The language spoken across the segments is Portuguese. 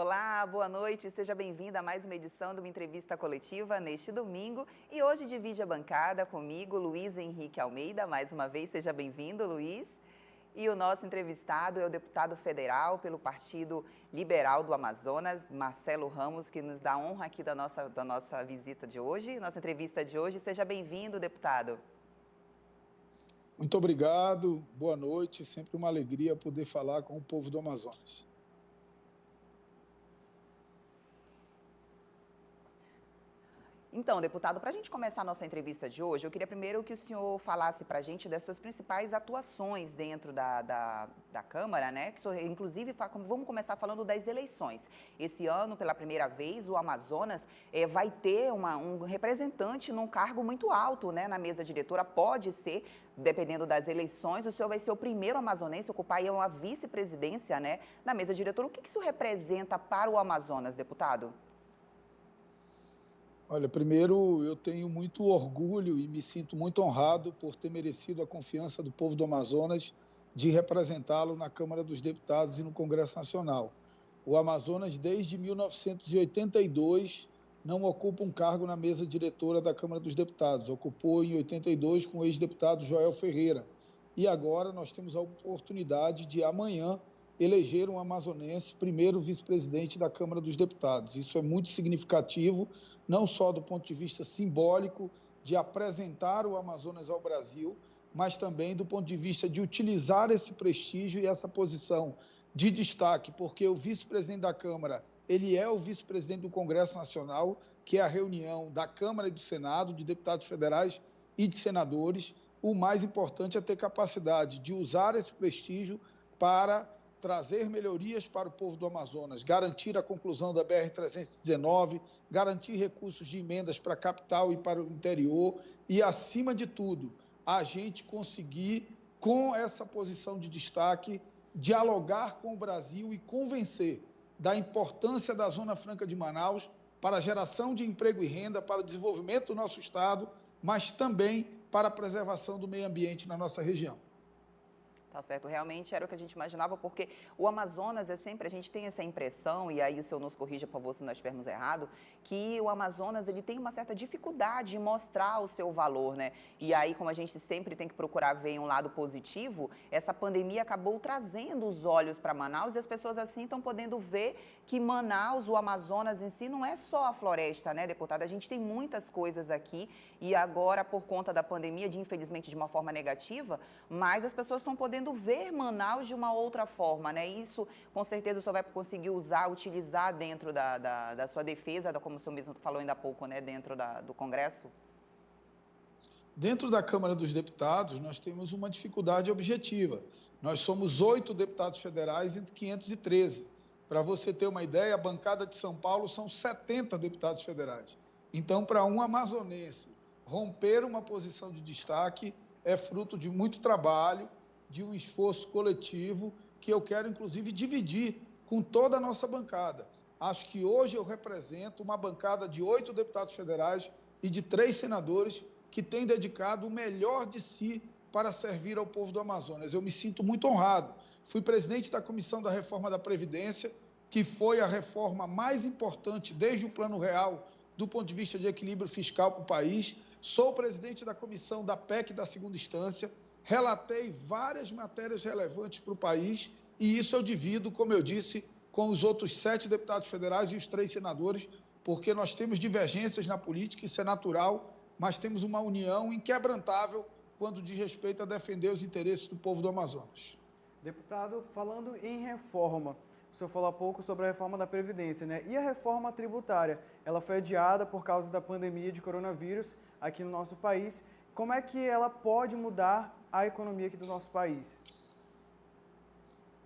Olá, boa noite, seja bem-vinda a mais uma edição de uma entrevista coletiva neste domingo. E hoje divide a bancada comigo, Luiz Henrique Almeida. Mais uma vez, seja bem-vindo, Luiz. E o nosso entrevistado é o deputado federal pelo Partido Liberal do Amazonas, Marcelo Ramos, que nos dá a honra aqui da nossa visita de hoje, nossa entrevista de hoje. Seja bem-vindo, deputado. Muito obrigado, boa noite, sempre uma alegria poder falar com o povo do Amazonas. Então, deputado, para a gente começar a nossa entrevista de hoje, eu queria primeiro que o senhor falasse para a gente das suas principais atuações dentro da Câmara, né? Inclusive, vamos começar falando das eleições. Esse ano, pela primeira vez, o Amazonas vai ter um representante num cargo muito alto, né, na mesa diretora. Pode ser, dependendo das eleições, o senhor vai ser o primeiro amazonense a ocupar uma vice-presidência, né, na mesa diretora. O que isso representa para o Amazonas, deputado? Olha, primeiro eu tenho muito orgulho e me sinto muito honrado por ter merecido a confiança do povo do Amazonas de representá-lo na Câmara dos Deputados e no Congresso Nacional. O Amazonas, desde 1982, não ocupa um cargo na mesa diretora da Câmara dos Deputados. Ocupou em 82 com o ex-deputado Joel Ferreira. E agora nós temos a oportunidade de, amanhã, eleger um amazonense primeiro vice-presidente da Câmara dos Deputados. Isso é muito significativo, não só do ponto de vista simbólico de apresentar o Amazonas ao Brasil, mas também do ponto de vista de utilizar esse prestígio e essa posição de destaque, porque o vice-presidente da Câmara, ele é o vice-presidente do Congresso Nacional, que é a reunião da Câmara e do Senado, de deputados federais e de senadores. O mais importante é ter capacidade de usar esse prestígio para trazer melhorias para o povo do Amazonas, garantir a conclusão da BR-319, garantir recursos de emendas para a capital e para o interior e, acima de tudo, a gente conseguir, com essa posição de destaque, dialogar com o Brasil e convencer da importância da Zona Franca de Manaus para a geração de emprego e renda, para o desenvolvimento do nosso estado, mas também para a preservação do meio ambiente na nossa região. Tá certo, realmente era o que a gente imaginava, porque o Amazonas é sempre, a gente tem essa impressão, e aí o senhor nos corrija, por favor, se nós estivermos errado, que o Amazonas, ele tem uma certa dificuldade em mostrar o seu valor, né? E aí, como a gente sempre tem que procurar ver em um lado positivo, essa pandemia acabou trazendo os olhos para Manaus e as pessoas assim estão podendo ver que Manaus, o Amazonas em si, não é só a floresta, né, deputada? A gente tem muitas coisas aqui e agora, por conta da pandemia, infelizmente de uma forma negativa, mas as pessoas estão podendo ver Manaus de uma outra forma, né? Isso, com certeza, o senhor vai conseguir utilizar dentro da sua defesa, como o senhor mesmo falou ainda há pouco, né? Dentro do Congresso? Dentro da Câmara dos Deputados, nós temos uma dificuldade objetiva. Nós somos 8 deputados federais entre 513. Para você ter uma ideia, a bancada de São Paulo são 70 deputados federais. Então, para um amazonense romper uma posição de destaque é fruto de muito trabalho, de um esforço coletivo que eu quero, inclusive, dividir com toda a nossa bancada. Acho que hoje eu represento uma bancada de 8 deputados federais e de 3 senadores que têm dedicado o melhor de si para servir ao povo do Amazonas. Eu me sinto muito honrado. Fui presidente da Comissão da Reforma da Previdência, que foi a reforma mais importante desde o Plano Real do ponto de vista de equilíbrio fiscal para o país. Sou presidente da Comissão da PEC da segunda instância, relatei várias matérias relevantes para o país e isso eu divido, como eu disse, com os outros 7 deputados federais e os 3 senadores, porque nós temos divergências na política, isso é natural, mas temos uma união inquebrantável quando diz respeito a defender os interesses do povo do Amazonas. Deputado, falando em reforma, o senhor falou há pouco sobre a reforma da Previdência, né? E a reforma tributária? Ela foi adiada por causa da pandemia de coronavírus aqui no nosso país. Como é que ela pode mudar a economia aqui do nosso país?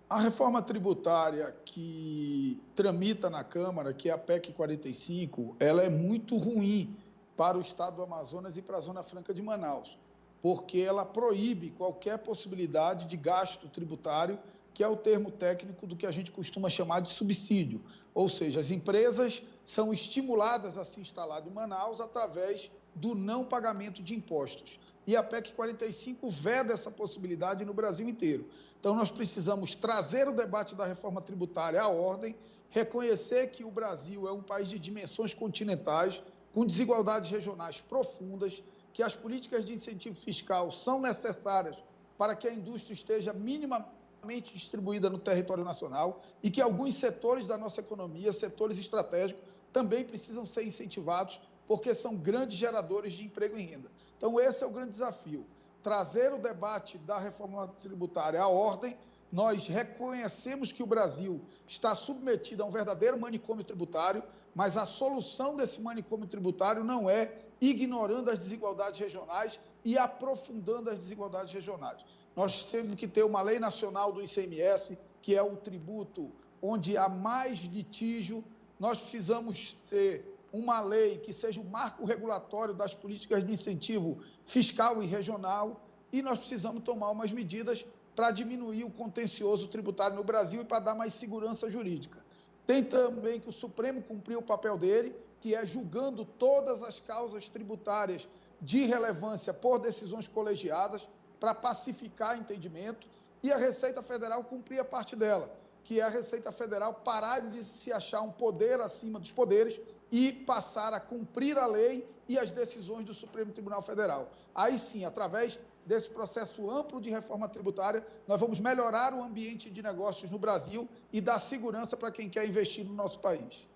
A reforma tributária que tramita na Câmara, que é a PEC 45, ela é muito ruim para o estado do Amazonas e para a Zona Franca de Manaus, porque ela proíbe qualquer possibilidade de gasto tributário, que é o termo técnico do que a gente costuma chamar de subsídio. Ou seja, as empresas são estimuladas a se instalar em Manaus através do não pagamento de impostos. E a PEC 45 veda essa possibilidade no Brasil inteiro. Então, nós precisamos trazer o debate da reforma tributária à ordem, reconhecer que o Brasil é um país de dimensões continentais, com desigualdades regionais profundas, que as políticas de incentivo fiscal são necessárias para que a indústria esteja minimamente distribuída no território nacional e que alguns setores da nossa economia, setores estratégicos, também precisam ser incentivados, porque são grandes geradores de emprego e renda. Então, esse é o grande desafio, trazer o debate da reforma tributária à ordem. Nós reconhecemos que o Brasil está submetido a um verdadeiro manicômio tributário, mas a solução desse manicômio tributário não é ignorando as desigualdades regionais e aprofundando as desigualdades regionais. Nós temos que ter uma lei nacional do ICMS, que é o tributo onde há mais litígio. Nós precisamos ter uma lei que seja o marco regulatório das políticas de incentivo fiscal e regional, e nós precisamos tomar umas medidas para diminuir o contencioso tributário no Brasil e para dar mais segurança jurídica. Tem também que o Supremo cumprir o papel dele, que é julgando todas as causas tributárias de relevância por decisões colegiadas, para pacificar entendimento, e a Receita Federal cumprir a parte dela, que é a Receita Federal parar de se achar um poder acima dos poderes e passar a cumprir a lei e as decisões do Supremo Tribunal Federal. Aí sim, através desse processo amplo de reforma tributária, nós vamos melhorar o ambiente de negócios no Brasil e dar segurança para quem quer investir no nosso país.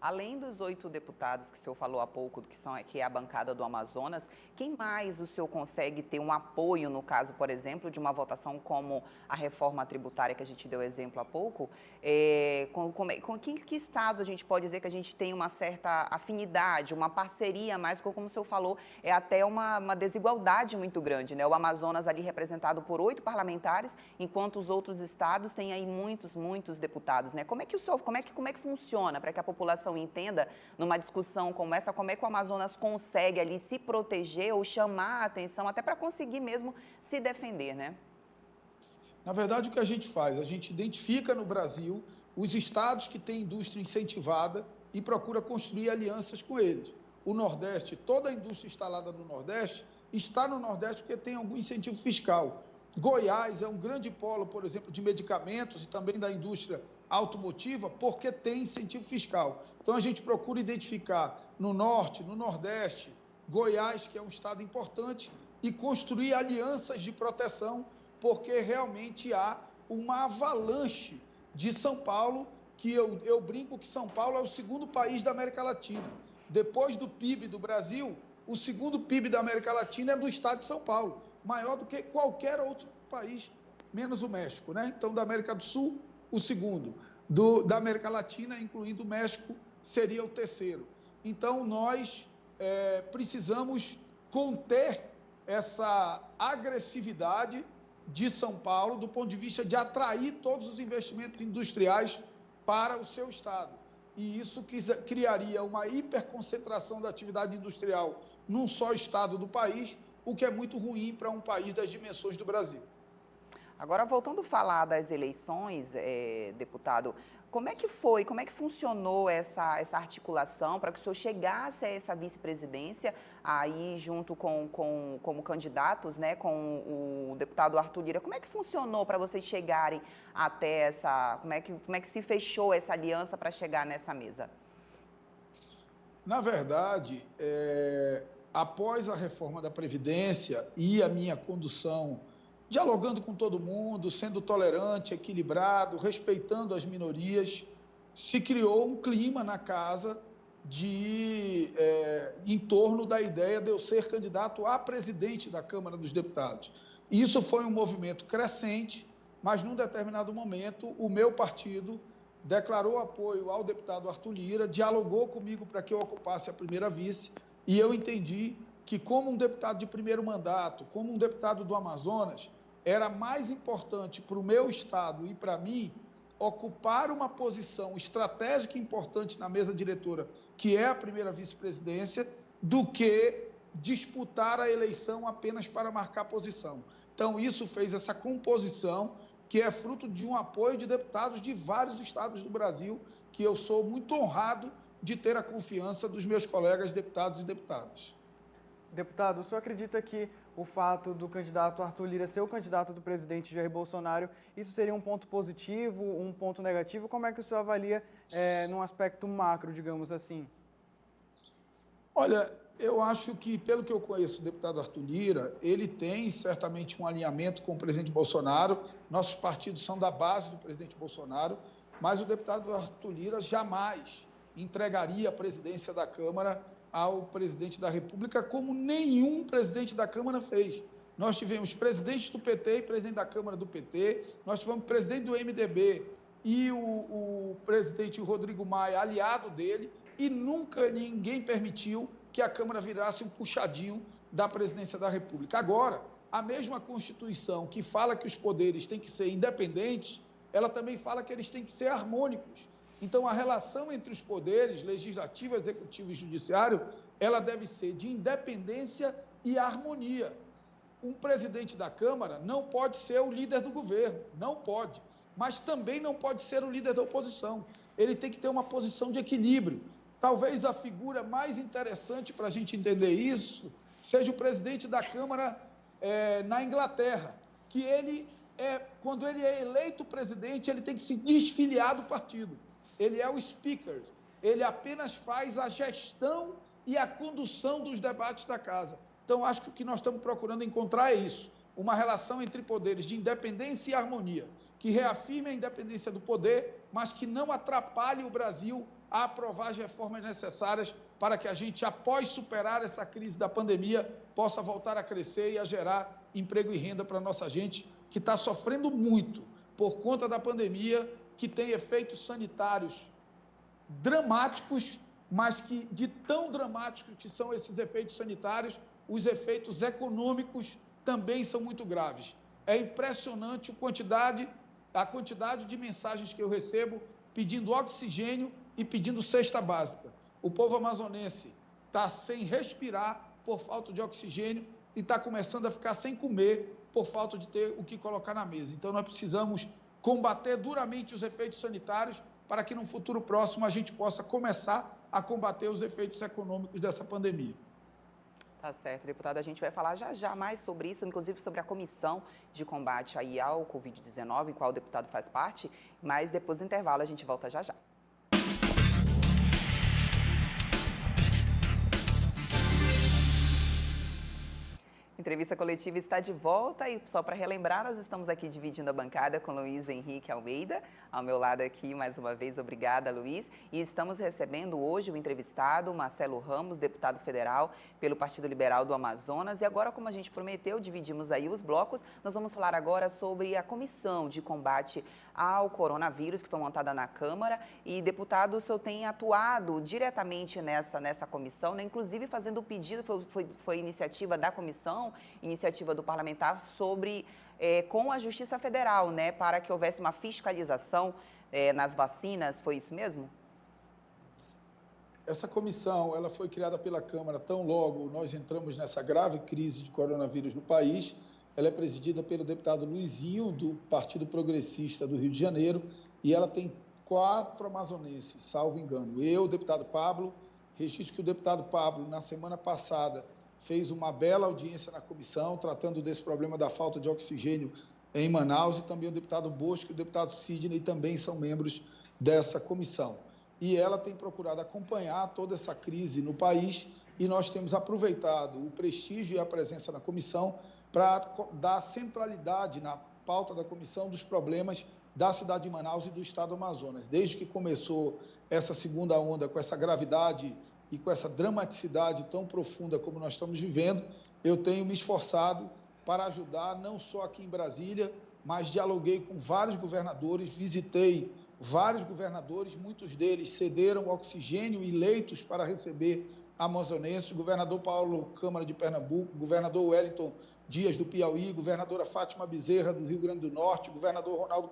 Além dos 8 deputados que o senhor falou há pouco, que é a bancada do Amazonas, quem mais o senhor consegue ter um apoio, no caso, por exemplo, de uma votação como a reforma tributária que a gente deu exemplo há pouco? Com que estados a gente pode dizer que a gente tem uma certa afinidade, uma parceria mais, como o senhor falou, é até uma desigualdade muito grande, né? O Amazonas ali representado por 8 parlamentares, enquanto os outros estados têm aí muitos deputados, né? Como é que funciona para que a população entenda, numa discussão como essa, como é que o Amazonas consegue ali se proteger ou chamar a atenção, até para conseguir mesmo se defender, né? Na verdade, o que a gente faz? A gente identifica no Brasil os estados que têm indústria incentivada e procura construir alianças com eles. O Nordeste, toda a indústria instalada no Nordeste, está no Nordeste porque tem algum incentivo fiscal. Goiás é um grande polo, por exemplo, de medicamentos e também da indústria automotiva, porque tem incentivo fiscal. Então, a gente procura identificar no Norte, no Nordeste, Goiás, que é um estado importante, e construir alianças de proteção, porque realmente há uma avalanche de São Paulo, que eu brinco que São Paulo é o segundo país da América Latina. Depois do PIB do Brasil, o segundo PIB da América Latina é do estado de São Paulo, maior do que qualquer outro país, menos o México, né? Então, da América do Sul, o segundo. Da América Latina, incluindo o México, seria o terceiro. Então, nós precisamos conter essa agressividade de São Paulo do ponto de vista de atrair todos os investimentos industriais para o seu estado. E isso criaria uma hiperconcentração da atividade industrial num só estado do país, o que é muito ruim para um país das dimensões do Brasil. Agora, voltando a falar das eleições, deputado, como é que funcionou essa articulação para que o senhor chegasse a essa vice-presidência, aí junto como candidatos, né, com o deputado Arthur Lira? Como é que funcionou para vocês chegarem até essa... Como é que se fechou essa aliança para chegar nessa mesa? Na verdade, após a reforma da Previdência e a minha condução, dialogando com todo mundo, sendo tolerante, equilibrado, respeitando as minorias, se criou um clima na casa em torno da ideia de eu ser candidato a presidente da Câmara dos Deputados. Isso foi um movimento crescente, mas num determinado momento o meu partido declarou apoio ao deputado Arthur Lira, dialogou comigo para que eu ocupasse a primeira vice, e eu entendi que, como um deputado de primeiro mandato, como um deputado do Amazonas, era mais importante para o meu estado e para mim ocupar uma posição estratégica importante na mesa diretora, que é a primeira vice-presidência, do que disputar a eleição apenas para marcar posição. Então, isso fez essa composição, que é fruto de um apoio de deputados de vários estados do Brasil, que eu sou muito honrado de ter a confiança dos meus colegas deputados e deputadas. Deputado, o senhor acredita que o fato do candidato Arthur Lira ser o candidato do presidente Jair Bolsonaro, isso seria um ponto positivo, um ponto negativo? Como é que o senhor avalia num aspecto macro, digamos assim? Olha, eu acho que, pelo que eu conheço o deputado Arthur Lira, ele tem certamente um alinhamento com o presidente Bolsonaro. Nossos partidos são da base do presidente Bolsonaro, mas o deputado Arthur Lira jamais entregaria a presidência da Câmara ao presidente da República, como nenhum presidente da Câmara fez. Nós tivemos presidente do PT e presidente da Câmara do PT, nós tivemos presidente do MDB e o presidente Rodrigo Maia, aliado dele, e nunca ninguém permitiu que a Câmara virasse um puxadinho da presidência da República. Agora, a mesma Constituição que fala que os poderes têm que ser independentes, ela também fala que eles têm que ser harmônicos. Então, a relação entre os poderes, legislativo, executivo e judiciário, ela deve ser de independência e harmonia. Um presidente da Câmara não pode ser o líder do governo, não pode, mas também não pode ser o líder da oposição. Ele tem que ter uma posição de equilíbrio. Talvez a figura mais interessante para a gente entender isso seja o presidente da Câmara na Inglaterra, que quando ele é eleito presidente, ele tem que se desfiliar do partido. Ele é o speaker, ele apenas faz a gestão e a condução dos debates da casa. Então, acho que o que nós estamos procurando encontrar é isso, uma relação entre poderes de independência e harmonia, que reafirme a independência do poder, mas que não atrapalhe o Brasil a aprovar as reformas necessárias para que a gente, após superar essa crise da pandemia, possa voltar a crescer e a gerar emprego e renda para a nossa gente, que está sofrendo muito por conta da pandemia, que tem efeitos sanitários dramáticos, mas que, de tão dramáticos que são esses efeitos sanitários, os efeitos econômicos também são muito graves. É impressionante a quantidade de mensagens que eu recebo pedindo oxigênio e pedindo cesta básica. O povo amazonense está sem respirar por falta de oxigênio e está começando a ficar sem comer por falta de ter o que colocar na mesa. Então, nós precisamos combater duramente os efeitos sanitários para que, no futuro próximo, a gente possa começar a combater os efeitos econômicos dessa pandemia. Tá certo, deputada. A gente vai falar já mais sobre isso, inclusive sobre a comissão de combate aí ao Covid-19, qual o deputado faz parte, mas depois do intervalo a gente volta já. Entrevista coletiva está de volta e só para relembrar, nós estamos aqui dividindo a bancada com Luiz Henrique Almeida, ao meu lado aqui mais uma vez, obrigada Luiz, e estamos recebendo hoje o entrevistado Marcelo Ramos, deputado federal pelo Partido Liberal do Amazonas, e agora, como a gente prometeu, dividimos aí os blocos, nós vamos falar agora sobre a comissão de combate ao coronavírus que foi montada na Câmara, e deputado, o senhor tem atuado diretamente nessa comissão, né? Inclusive fazendo o pedido, foi iniciativa da comissão, iniciativa do parlamentar sobre, com a Justiça Federal, né, para que houvesse uma fiscalização nas vacinas, foi isso mesmo? Essa comissão, ela foi criada pela Câmara tão logo nós entramos nessa grave crise de coronavírus no país. Ela é presidida pelo deputado Luizinho, do Partido Progressista do Rio de Janeiro, e ela tem 4 amazonenses, salvo engano. Eu, o deputado Pablo, registro que o deputado Pablo, na semana passada, fez uma bela audiência na comissão, tratando desse problema da falta de oxigênio em Manaus, e também o deputado Bosco e o deputado Sidney também são membros dessa comissão. E ela tem procurado acompanhar toda essa crise no país, e nós temos aproveitado o prestígio e a presença na comissão para dar centralidade na pauta da comissão dos problemas da cidade de Manaus e do estado do Amazonas. Desde que começou essa segunda onda com essa gravidade e com essa dramaticidade tão profunda como nós estamos vivendo, eu tenho me esforçado para ajudar, não só aqui em Brasília, mas dialoguei com vários governadores, visitei vários governadores, muitos deles cederam oxigênio e leitos para receber amazonenses, o governador Paulo Câmara de Pernambuco, o governador Wellington Dias do Piauí, governadora Fátima Bezerra do Rio Grande do Norte, governador Ronaldo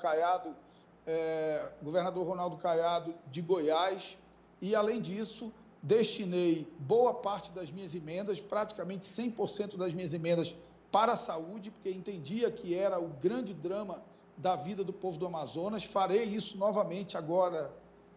Caiado de Goiás, e além disso, destinei boa parte das minhas emendas, praticamente 100% das minhas emendas para a saúde, porque entendia que era o grande drama da vida do povo do Amazonas. Farei isso novamente agora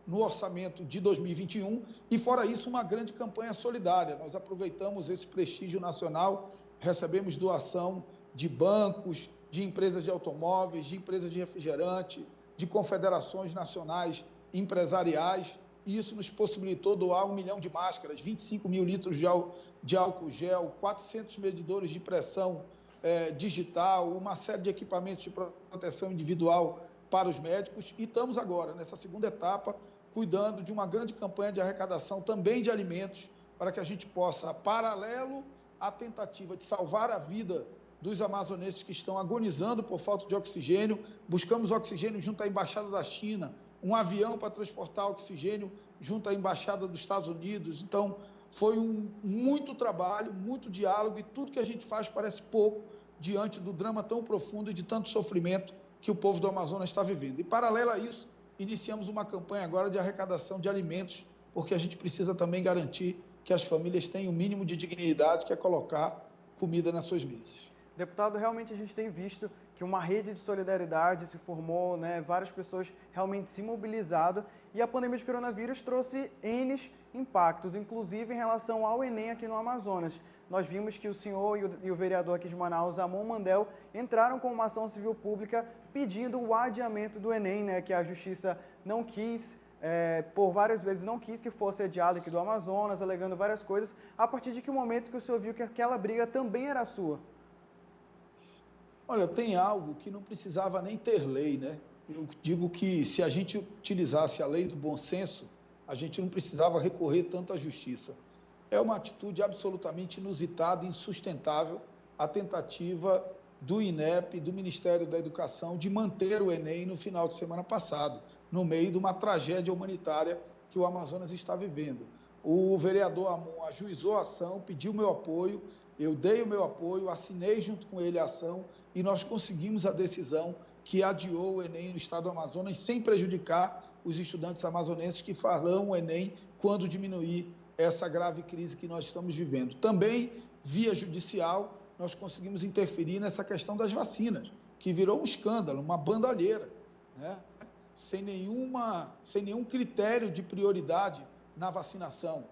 no orçamento de 2021 e, fora isso, uma grande campanha solidária. Nós aproveitamos esse prestígio nacional, recebemos doação de bancos, de empresas de automóveis, de empresas de refrigerante, de confederações nacionais empresariais, e isso nos possibilitou doar 1 milhão de máscaras, 25 mil litros de álcool gel, 400 medidores de pressão digital, uma série de equipamentos de proteção individual para os médicos, e estamos agora, nessa segunda etapa, cuidando de uma grande campanha de arrecadação também de alimentos, para que a gente possa, paralelo à tentativa de salvar a vida dos amazonenses que estão agonizando por falta de oxigênio, buscamos oxigênio junto à Embaixada da China, um avião para transportar oxigênio junto à Embaixada dos Estados Unidos. Então, foi muito trabalho, muito diálogo, e tudo que a gente faz parece pouco diante do drama tão profundo e de tanto sofrimento que o povo do Amazonas está vivendo. E, paralelo a isso, iniciamos uma campanha agora de arrecadação de alimentos, porque a gente precisa também garantir que as famílias tenham o mínimo de dignidade, que é colocar comida nas suas mesas. Deputado, realmente a gente tem visto que uma rede de solidariedade se formou, né? Várias pessoas realmente se mobilizando, e a pandemia de coronavírus trouxe N impactos, inclusive em relação ao Enem aqui no Amazonas. Nós vimos que o senhor e o vereador aqui de Manaus, Amon Mandel, entraram com uma ação civil pública pedindo o adiamento do Enem, né? Que a Justiça não quis, por várias vezes não quis que fosse adiado aqui do Amazonas, alegando várias coisas, a partir de que momento que o senhor viu que aquela briga também era sua? Olha, tem algo que não precisava nem ter lei, né? Eu digo que se a gente utilizasse a lei do bom senso, a gente não precisava recorrer tanto à justiça. É uma atitude absolutamente inusitada e insustentável a tentativa do INEP, do Ministério da Educação, de manter o Enem no final de semana passado, no meio de uma tragédia humanitária que o Amazonas está vivendo. O vereador Amon ajuizou a ação, pediu meu apoio, eu dei o meu apoio, assinei junto com ele a ação, e nós conseguimos a decisão que adiou o Enem no estado do Amazonas, sem prejudicar os estudantes amazonenses que farão o Enem quando diminuir essa grave crise que nós estamos vivendo. Também, via judicial, nós conseguimos interferir nessa questão das vacinas, que virou um escândalo, uma bandalheira, né? Sem nenhum critério de prioridade na vacinação.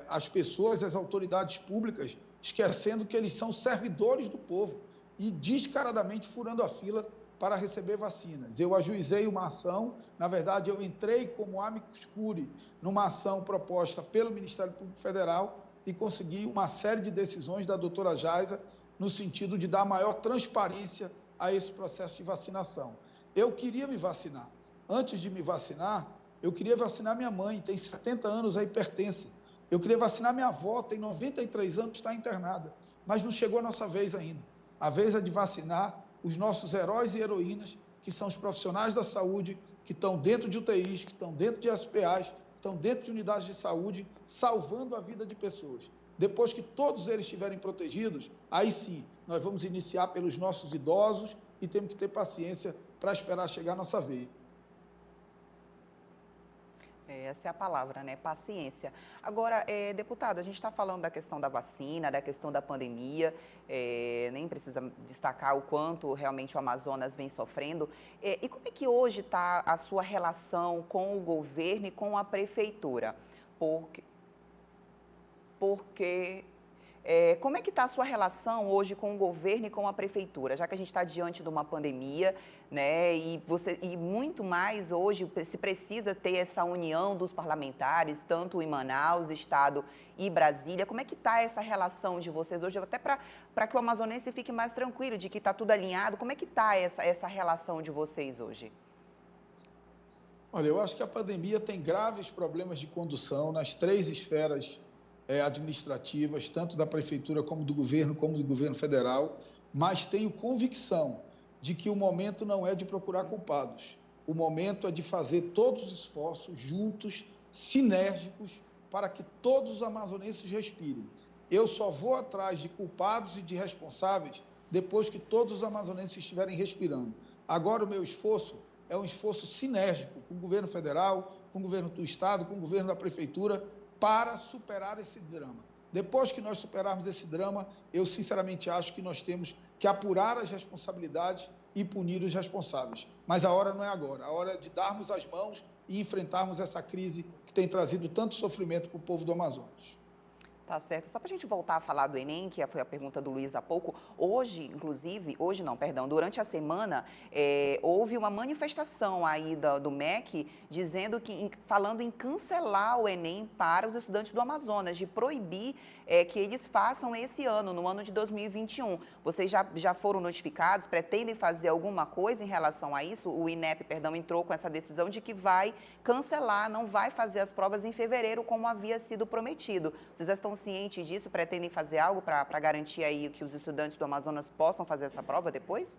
As pessoas, as autoridades públicas, esquecendo que eles são servidores do povo e descaradamente furando a fila para receber vacinas. Eu ajuizei uma ação, na verdade, eu entrei como amicus curiae numa ação proposta pelo Ministério Público Federal e consegui uma série de decisões da doutora Jaisa no sentido de dar maior transparência a esse processo de vacinação. Eu queria me vacinar. Antes de me vacinar, eu queria vacinar minha mãe, tem 70 anos, é hipertensa. Eu queria vacinar minha avó, tem 93 anos, está internada. Mas não chegou a nossa vez ainda. A vez é de vacinar os nossos heróis e heroínas, que são os profissionais da saúde, que estão dentro de UTIs, que estão dentro de SPAs, que estão dentro de unidades de saúde, salvando a vida de pessoas. Depois que todos eles estiverem protegidos, aí sim, nós vamos iniciar pelos nossos idosos e temos que ter paciência para esperar chegar a nossa vez. Essa é a palavra, né? Paciência. Agora, deputado, a gente está falando da questão da vacina, da questão da pandemia, nem precisa destacar o quanto realmente o Amazonas vem sofrendo. E como é que hoje está a sua relação com o governo e com a prefeitura? Porque como é que está a sua relação hoje com o governo e com a prefeitura? Já que a gente está diante de uma pandemia, né, e muito mais hoje se precisa ter essa união dos parlamentares, tanto em Manaus, Estado e Brasília. Como é que está essa relação de vocês hoje, até para que o amazonense fique mais tranquilo, de que está tudo alinhado? Como é que está essa relação de vocês hoje? Olha, eu acho que a pandemia tem graves problemas de condução nas três esferas administrativas, tanto da prefeitura como do governo federal, mas tenho convicção de que o momento não é de procurar culpados. O momento é de fazer todos os esforços juntos, sinérgicos, para que todos os amazonenses respirem. Eu só vou atrás de culpados e de responsáveis depois que todos os amazonenses estiverem respirando. Agora o meu esforço é um esforço sinérgico com o governo federal, com o governo do estado, com o governo da prefeitura, para superar esse drama. Depois que nós superarmos esse drama, eu sinceramente acho que nós temos que apurar as responsabilidades e punir os responsáveis. Mas a hora não é agora, a hora é de darmos as mãos e enfrentarmos essa crise que tem trazido tanto sofrimento para o povo do Amazonas. Tá certo. Só para a gente voltar a falar do Enem, que foi a pergunta do Luiz há pouco, hoje, inclusive, hoje não, perdão, durante a semana, houve uma manifestação aí do MEC dizendo que, falando em cancelar o Enem para os estudantes do Amazonas, de proibir que eles façam esse ano, no ano de 2021. Vocês já foram notificados, pretendem fazer alguma coisa em relação a isso? O INEP, perdão, entrou com essa decisão de que vai cancelar, não vai fazer as provas em fevereiro, como havia sido prometido. Vocês já estão cientes disso? Pretendem fazer algo para garantir aí que os estudantes do Amazonas possam fazer essa prova depois?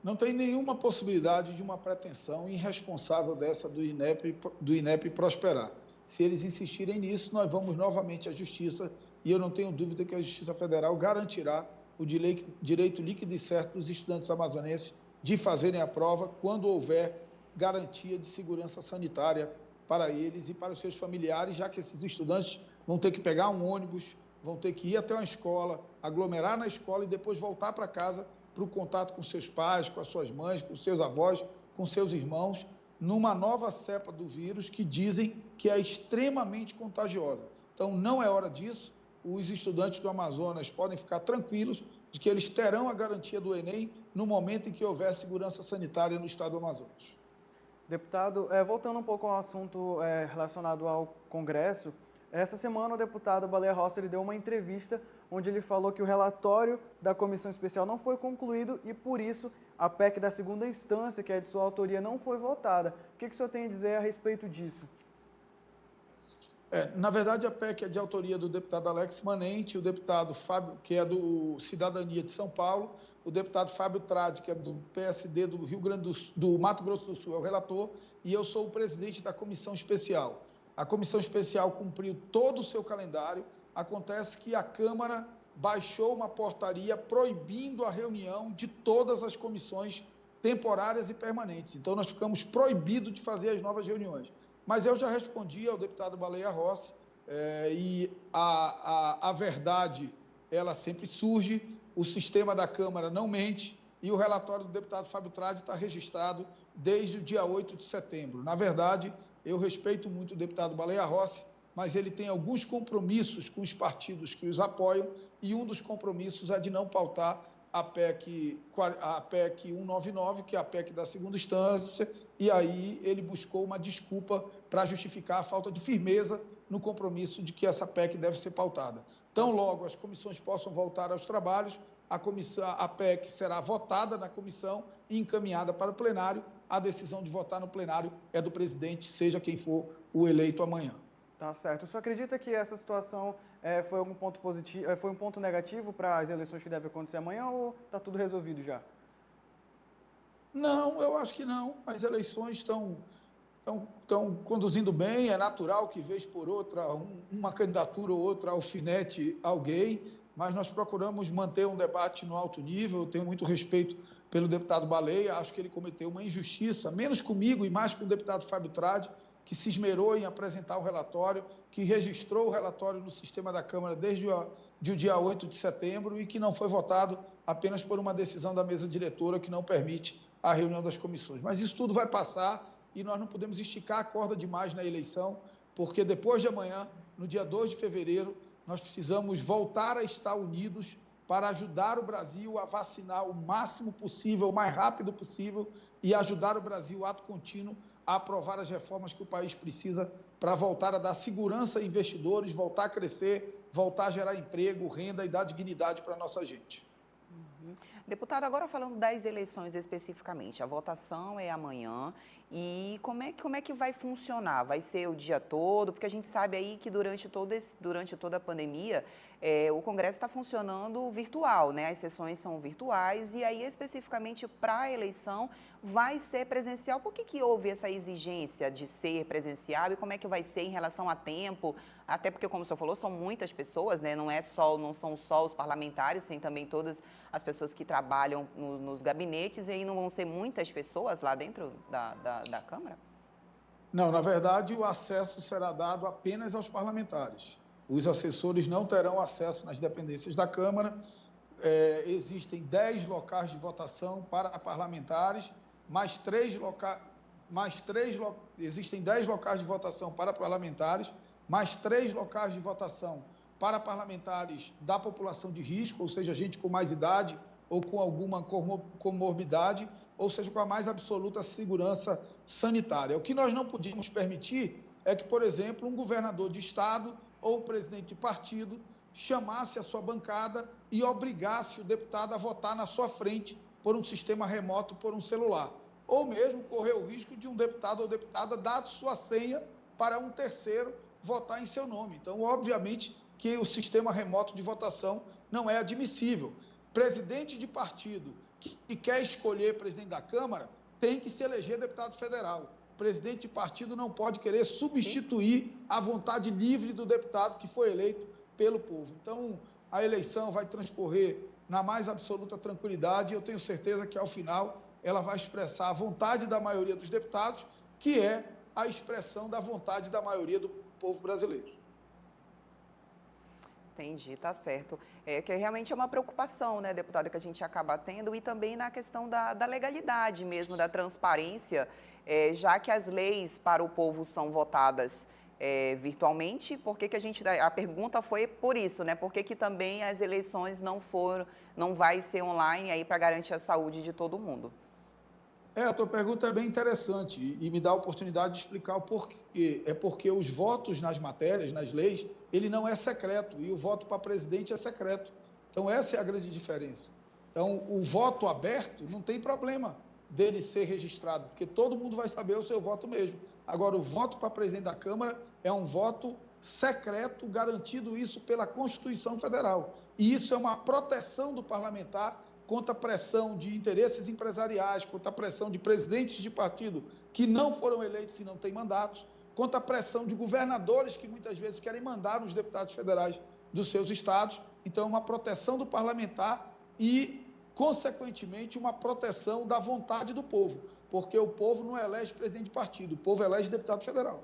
Não tem nenhuma possibilidade de uma pretensão irresponsável dessa do INEP prosperar. Se eles insistirem nisso, nós vamos novamente à Justiça e eu não tenho dúvida que a Justiça Federal garantirá o direito líquido e certo dos estudantes amazonenses de fazerem a prova quando houver garantia de segurança sanitária para eles e para os seus familiares, já que esses estudantes vão ter que pegar um ônibus, vão ter que ir até uma escola, aglomerar na escola e depois voltar para casa para o contato com seus pais, com as suas mães, com seus avós, com seus irmãos, numa nova cepa do vírus que dizem que é extremamente contagiosa. Então, não é hora disso. Os estudantes do Amazonas podem ficar tranquilos de que eles terão a garantia do Enem no momento em que houver segurança sanitária no estado do Amazonas. Deputado, voltando um pouco ao assunto relacionado ao Congresso, essa semana o deputado Baleia Rossi ele deu uma entrevista onde ele falou que o relatório da comissão especial não foi concluído e, por isso, a PEC da segunda instância, que é de sua autoria, não foi votada. O que o senhor tem a dizer a respeito disso? Na verdade, a PEC é de autoria do deputado Alex Manente, o deputado Fábio, que é do Cidadania de São Paulo, o deputado Fábio Tradi, que é do PSD do Rio Grande do Mato Grosso do Sul, é o relator, e eu sou o presidente da comissão especial. A comissão especial cumpriu todo o seu calendário. Acontece que a Câmara baixou uma portaria proibindo a reunião de todas as comissões temporárias e permanentes. Então, nós ficamos proibidos de fazer as novas reuniões. Mas eu já respondi ao deputado Baleia Rossi e a verdade, ela sempre surge, o sistema da Câmara não mente e o relatório do deputado Fábio Tradi está registrado desde o dia 8 de setembro. Na verdade, eu respeito muito o deputado Baleia Rossi, mas ele tem alguns compromissos com os partidos que os apoiam e um dos compromissos é de não pautar a PEC 199, que é a PEC da segunda instância, e aí ele buscou uma desculpa para justificar a falta de firmeza no compromisso de que essa PEC deve ser pautada. Tão logo as comissões possam voltar aos trabalhos, a PEC será votada na comissão e encaminhada para o plenário. A decisão de votar no plenário é do presidente, seja quem for o eleito amanhã. Tá certo. O senhor acredita que essa situação foi algum ponto positivo, foi um ponto negativo para as eleições que devem acontecer amanhã ou está tudo resolvido já? Não, eu acho que não. As eleições estão conduzindo bem, é natural que, vez por outra, uma candidatura ou outra alfinete alguém, mas nós procuramos manter um debate no alto nível. Eu tenho muito respeito pelo deputado Baleia, acho que ele cometeu uma injustiça, menos comigo e mais com o deputado Fábio Tradi, que se esmerou em apresentar o relatório, que registrou o relatório no sistema da Câmara desde o dia 8 de setembro e que não foi votado apenas por uma decisão da mesa diretora que não permite a reunião das comissões. Mas isso tudo vai passar e nós não podemos esticar a corda demais na eleição, porque depois de amanhã, no dia 2 de fevereiro, nós precisamos voltar a estar unidos para ajudar o Brasil a vacinar o máximo possível, o mais rápido possível e ajudar o Brasil, ato contínuo, a aprovar as reformas que o país precisa para voltar a dar segurança a investidores, voltar a crescer, voltar a gerar emprego, renda e dar dignidade para a nossa gente. Deputado, agora falando das eleições especificamente, a votação é amanhã e como é que vai funcionar? Vai ser o dia todo? Porque a gente sabe aí que durante toda a pandemia, o Congresso está funcionando virtual, né? As sessões são virtuais e aí especificamente para a eleição vai ser presencial. Por que houve essa exigência de ser presencial e como é que vai ser em relação a tempo? Até porque, como o senhor falou, são muitas pessoas, né? Não são só os parlamentares, tem também todas as pessoas que trabalham nos gabinetes e aí não vão ser muitas pessoas lá dentro da Câmara? Não, na verdade, o acesso será dado apenas aos parlamentares. Os assessores não terão acesso nas dependências da Câmara. Existem 10 locais de votação para parlamentares, mais 3 existem 10 locais de votação para parlamentares, mais 3 locais de votação para parlamentares da população de risco, ou seja, gente com mais idade ou com alguma comorbidade, ou seja, com a mais absoluta segurança sanitária. O que nós não podíamos permitir é que, por exemplo, um governador de estado ou um presidente de partido chamasse a sua bancada e obrigasse o deputado a votar na sua frente por um sistema remoto, por um celular. Ou mesmo correr o risco de um deputado ou deputada dar sua senha para um terceiro votar em seu nome. Então, obviamente, que o sistema remoto de votação não é admissível. Presidente de partido que quer escolher presidente da Câmara tem que se eleger deputado federal. Presidente de partido não pode querer substituir a vontade livre do deputado que foi eleito pelo povo. Então, a eleição vai transcorrer na mais absoluta tranquilidade e eu tenho certeza que, ao final, ela vai expressar a vontade da maioria dos deputados, que é a expressão da vontade da maioria do povo brasileiro. Entendi, tá certo. Que realmente é uma preocupação, né, deputado, que a gente acaba tendo, e também na questão da legalidade mesmo, da transparência, já que as leis para o povo são votadas virtualmente, por que a gente, a pergunta foi por isso, né, por que também as eleições não vai ser online aí para garantir a saúde de todo mundo? A tua pergunta é bem interessante e me dá a oportunidade de explicar o porquê. É porque os votos nas matérias, nas leis, ele não é secreto e o voto para presidente é secreto. Então, essa é a grande diferença. Então, o voto aberto não tem problema dele ser registrado, porque todo mundo vai saber o seu voto mesmo. Agora, o voto para presidente da Câmara é um voto secreto, garantido isso pela Constituição Federal. E isso é uma proteção do parlamentar contra a pressão de interesses empresariais, contra a pressão de presidentes de partido que não foram eleitos e não têm mandatos, contra a pressão de governadores que muitas vezes querem mandar os deputados federais dos seus estados. Então, uma proteção do parlamentar e, consequentemente, uma proteção da vontade do povo, porque o povo não elege presidente de partido, o povo elege deputado federal.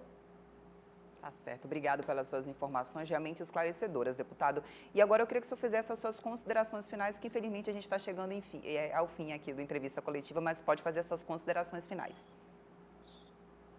Tá certo. Obrigado pelas suas informações, realmente esclarecedoras, deputado. E agora eu queria que o senhor fizesse as suas considerações finais, que infelizmente a gente está chegando ao fim aqui da entrevista coletiva, mas pode fazer as suas considerações finais.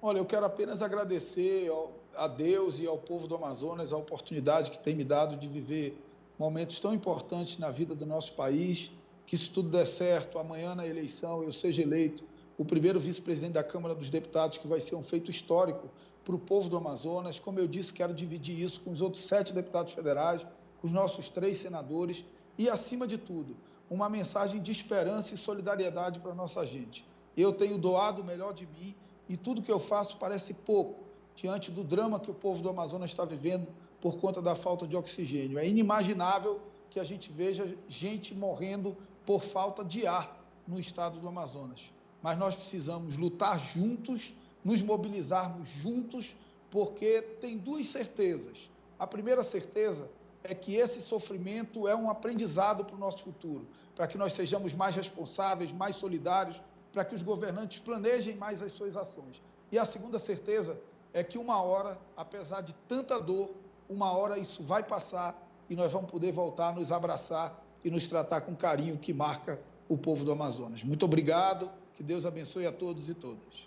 Olha, eu quero apenas agradecer a Deus e ao povo do Amazonas a oportunidade que tem me dado de viver momentos tão importantes na vida do nosso país, que se tudo der certo, amanhã na eleição eu seja eleito o primeiro vice-presidente da Câmara dos Deputados, que vai ser um feito histórico para o povo do Amazonas. Como eu disse, quero dividir isso com os outros 7 deputados federais, com os nossos 3 senadores e, acima de tudo, uma mensagem de esperança e solidariedade para a nossa gente. Eu tenho doado o melhor de mim e tudo que eu faço parece pouco diante do drama que o povo do Amazonas está vivendo por conta da falta de oxigênio. É inimaginável que a gente veja gente morrendo por falta de ar no estado do Amazonas. Mas nós precisamos lutar juntos, nos mobilizarmos juntos, porque tem 2 certezas. A primeira certeza é que esse sofrimento é um aprendizado para o nosso futuro, para que nós sejamos mais responsáveis, mais solidários, para que os governantes planejem mais as suas ações. E a segunda certeza é que uma hora, apesar de tanta dor, uma hora isso vai passar e nós vamos poder voltar a nos abraçar e nos tratar com carinho que marca o povo do Amazonas. Muito obrigado, que Deus abençoe a todos e todas.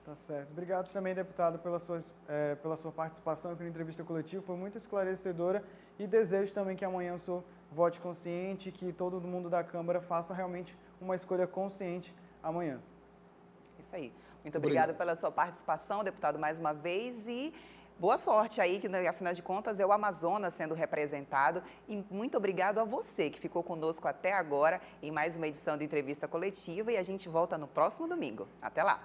Tá certo. Obrigado também, deputado, pela sua participação aqui na entrevista coletiva. Foi muito esclarecedora e desejo também que amanhã o senhor vote consciente, que todo mundo da Câmara faça realmente uma escolha consciente amanhã. Isso aí. Muito obrigada pela sua participação, deputado, mais uma vez, e boa sorte aí, que afinal de contas é o Amazonas sendo representado. E muito obrigado a você que ficou conosco até agora em mais uma edição do Entrevista Coletiva, e a gente volta no próximo domingo. Até lá!